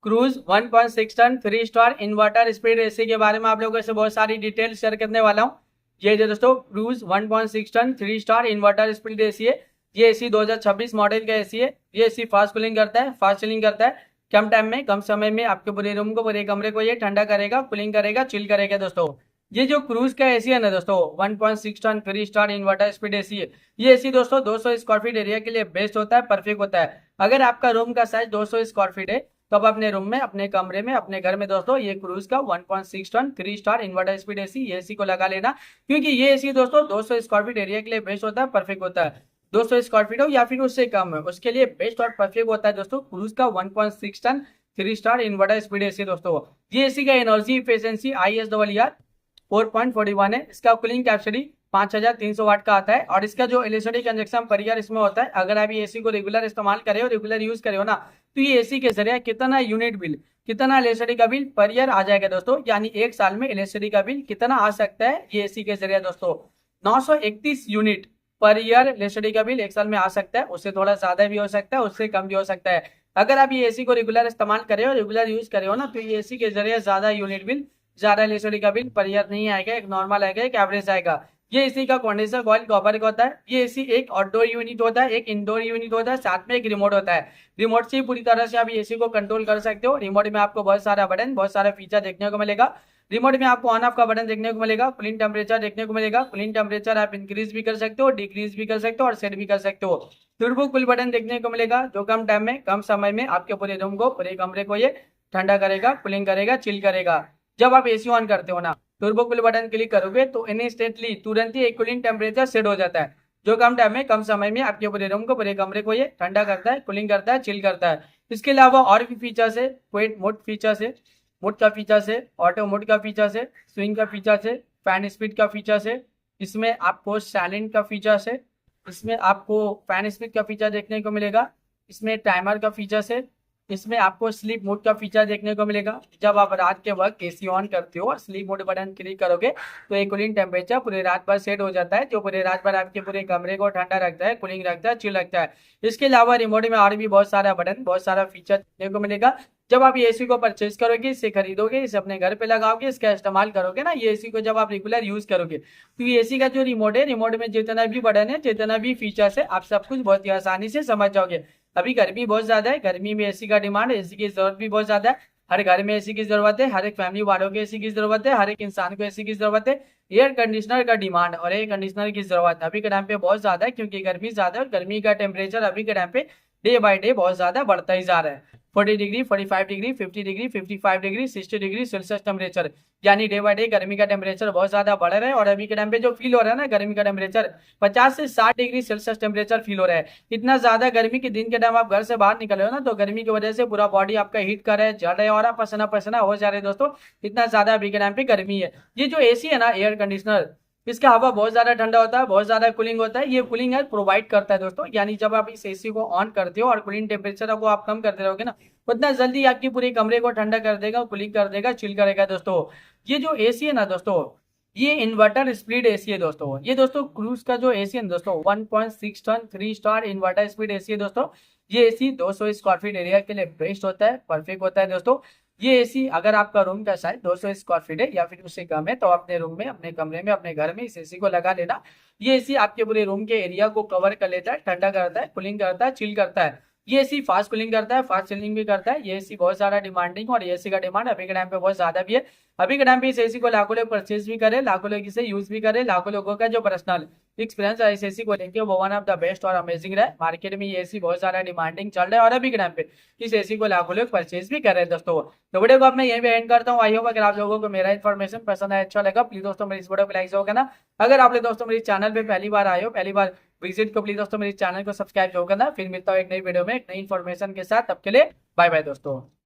Cruise 1.6 ton 3 star inverter speed AC के बारे में आप लोगों से बहुत सारी डिटेल शेयर करने वाला हूँ। ये जो दोस्तों Cruise 1.6 ton 3 star inverter speed AC है। ये एसी 2026 मॉडल का एसी है। ये एसी फास्ट कूलिंग करता है, फास्ट चिलिंग करता है। कम टाइम में, कम समय में आपके पूरे रूम को, पूरे कमरे को ये ठंडा करेगा, कूलिंग करेगा, चिल करेगा दोस्तों। ये जो क्रूज का एसी है ना दोस्तों, 1.6 ton 3 star inverter speed AC है। ये एसी दोस्तों 200 स्क्वायर फीट एरिया के लिए बेस्ट होता है, परफेक्ट होता है। अगर आपका रूम का साइज 200 स्क्वायर फीट है तो आप अपने रूम में, अपने कमरे में, अपने घर में दोस्तों ये क्रूज का 1.6 ton 3 star inverter speed AC ये एसी को लगा लेना। क्योंकि ये एसी दोस्तों 200 स्क्वायर फीट एरिया के लिए बेस्ट होता है, परफेक्ट होता है। 200 स्क्वायर फीट हो या फिर उससे कम है, उसके लिए बेस्ट और परफेक्ट होता है दोस्तों क्रूज का 1.6 ton 3 star inverter speed AC दोस्तों। ये एसी का एनर्जी इफिशियंसी ISRR 4.41 है। इसका कूलिंग कैपेसिटी 5300 वाट का आता है। और इसका जो एलईडी कंजक्शन पर ईयर इसमें होता है, अगर आप ये एसी को रेगुलर इस्तेमाल करे हो, रेगुलर यूज करे हो ना, तो ये एसी के जरिए कितना यूनिट बिल, कितना एलईडी का बिल पर ईयर आ जाएगा दोस्तों। यानी एक साल में एलईडी का बिल कितना आ सकता है ये एसी के जरिए दोस्तों, 931 यूनिट पर ईयर एलईडी का बिल एक साल में आ सकता है। उससे थोड़ा ज्यादा भी हो सकता है, उससे कम भी हो सकता है। अगर आप ये एसी को रेगुलर इस्तेमाल करे हो, रेगुलर यूज करे हो ना, तो ये एसी के जरिए ज्यादा यूनिट बिल, ज्यादा एलईडी का बिल पर ईयर नहीं आएगा, एक नॉर्मल आएगा, एक एवरेज आएगा। ये एसी का कंडेंसर कॉइल कॉपर का होता है। ये एसी एक आउटडोर यूनिट होता है, एक इंडोर यूनिट होता है, साथ में एक रिमोट होता है। रिमोट से पूरी तरह से आप एसी को कंट्रोल कर सकते हो। रिमोट में आपको बहुत सारा बटन, बहुत सारा फीचर देखने को मिलेगा। रिमोट में आपको ऑन ऑफ का बटन देखने को मिलेगा, कूलिंग टेम्परेचर देखने को मिलेगा। कूलिंग टेम्परेचर आप इंक्रीज भी कर सकते हो, डिक्रीज भी कर सकते हो और सेट भी कर सकते हो। टर्बो कूल बटन देखने को मिलेगा, जो कम टाइम में, कम समय में आपके पूरे रूम को, पूरे कमरे को ये ठंडा करेगा, कूलिंग करेगा, चिल करेगा। जब आप एसी ऑन करते हो ना, टर्बो कूल बटन क्लिक करोगे तो इंस्टेंटली, तुरंत ही एक कूलिंग टेम्परेचर सेट हो जाता है, जो कम टाइम में, कम समय में आपके पूरे रूम को, पूरे कमरे को ये ठंडा करता है, कूलिंग करता है, चिल करता है। इसके अलावा और भी फीचर्स है, क्वाइट मोड फीचर्स है, मोड का फीचर्स है, ऑटो मोड का फीचर्स है, स्विंग का फीचर्स है, फैन स्पीड का फीचर्स है। इसमें आपको साइलेंट का फीचर्स है। इसमें आपको फैन स्पीड का फीचर देखने को मिलेगा। इसमें टाइमर का फीचर्स है। इसमें आपको स्लीप मोड का फीचर देखने को मिलेगा। जब आप रात के वक्त एसी ऑन करते हो और स्लीप मोड बटन क्लिक करोगे तो एक कूलिंग टेम्परेचर पूरे रात भर सेट हो जाता है, जो पूरे रात भर आपके पूरे कमरे को ठंडा रखता है, कूलिंग रखता है, चिल रखता है। इसके अलावा रिमोट में और भी बहुत सारा बटन, बहुत सारा फीचर देखने को मिलेगा। जब आप ये एसी को परचेज करोगे, इसे खरीदोगे, इसे अपने घर पे लगाओगे, इसका इस्तेमाल करोगे ना, ये एसी को जब आप रेगुलर यूज करोगे, तो ये एसी का जो रिमोट है, रिमोट में जितना भी बटन है, जितना भी फीचर्स है, आप सब कुछ बहुत ही आसानी से समझ जाओगे। अभी गर्मी बहुत ज्यादा है, गर्मी में एसी का डिमांड, एसी की जरूरत भी बहुत ज्यादा है। हर घर में एसी की जरूरत है, हर एक फैमिली वालों को एसी की जरूरत है, हर एक इंसान को एसी की जरूरत है। एयर कंडीशनर का डिमांड और एयर कंडीशनर की जरूरत अभी के टाइम पे बहुत ज्यादा है, क्योंकि गर्मी ज्यादा है और गर्मी का टेम्परेचर अभी के टाइम पे डे बाय डे बहुत ज्यादा बढ़ता ही जा रहा है। 40 degree, 45 degree, 50 degree, 55 degree, 60 degree Celsius temperature, यानी डे बाय डे गर्मी का टेम्परेचर बहुत ज्यादा बढ़ रहा है। और अभी के टाइम पे जो फील हो रहा है ना गर्मी का टेम्परेचर, 50 से 60 डिग्री सेल्सियस टेम्परेचर फील हो रहा है। इतना ज्यादा गर्मी के दिन के टाइम आप घर से बाहर निकले हो ना, तो गर्मी की वजह से पूरा बॉडी आपका हीट कर रहा है, जल रहा है और आप पसीना पसीना हो जा रहे हैं दोस्तों। इतना ज्यादा अभी के टाइम पे गर्मी है। ये जो एसी है ना, एयर कंडीशनर, इसका हवा बहुत ज्यादा ठंडा होता है, बहुत ज्यादा कूलिंग होता है। ये कूलिंग एयर प्रोवाइड करता है दोस्तों। यानी जब आप इस एसी को ऑन करते हो और कूलिंग टेम्परेचर को आप कम करते रहोगे ना, उतना जल्दी आपकी पूरे कमरे को ठंडा कर देगा, कूलिंग कर देगा, चिल करेगा दोस्तों। ये जो एसी है ना दोस्तों, ये इन्वर्टर स्पीड एसी है दोस्तों। ये दोस्तों क्रूज का जो एसी है दोस्तों, 1.6 ton 3 star inverter speed AC है दोस्तों। ये एसी 200 स्क्वायर फीट एरिया के लिए बेस्ट होता है, परफेक्ट होता है दोस्तों। ये एसी, अगर आपका रूम का साइज 200 स्क्वायर फीट है या फिर उससे कम है, तो अपने रूम में, अपने कमरे में, अपने घर में इस एसी को लगा लेना। ये एसी आपके पूरे रूम के एरिया को कवर कर लेता है, ठंडा करता है, कूलिंग करता है, चिल करता है। ये एसी फास्ट कूलिंग करता है, फास्ट चिलिंग भी करता है। ये एसी बहुत सारा डिमांडिंग, और ये एसी का डिमांड अभी के टाइम पे बहुत ज्यादा भी है। अभी के टाइम पे इस एसी को लाखों लोग परचेज भी करे, लाखों लोग इसे यूज भी करे। लाखों लोगों का जो पर्सनल एक्सपीरियंस है इस एसी को लेके, वो वन ऑफ द बेस्ट और अमेजिंग रहा है। मार्केट में ये एसी बहुत सारा डिमांडिंग चल रहा है, और अभी के टाइम पे इस एसी को लाखों लोग परचेज भी कर रहे हैं दोस्तों। तो वीडियो को अब मैं यहीं पे एंड करता हूँ। आई होप अगर आप लोगों को मेरा इन्फॉर्मेशन पसंद आया, अच्छा लगा, प्लीज दोस्तों मेरी इस वीडियो को लाइक होगा ना। अगर आप लोग दोस्तों मेरे चैनल पे पहली बार आए हो, पहली बार विजिट को, प्लीज दोस्तों मेरे चैनल को सब्सक्राइब जरूर करना। फिर मिलता हूँ एक नई वीडियो में एक नई इन्फॉर्मेशन के साथ, तब के लिए बाय बाय दोस्तों।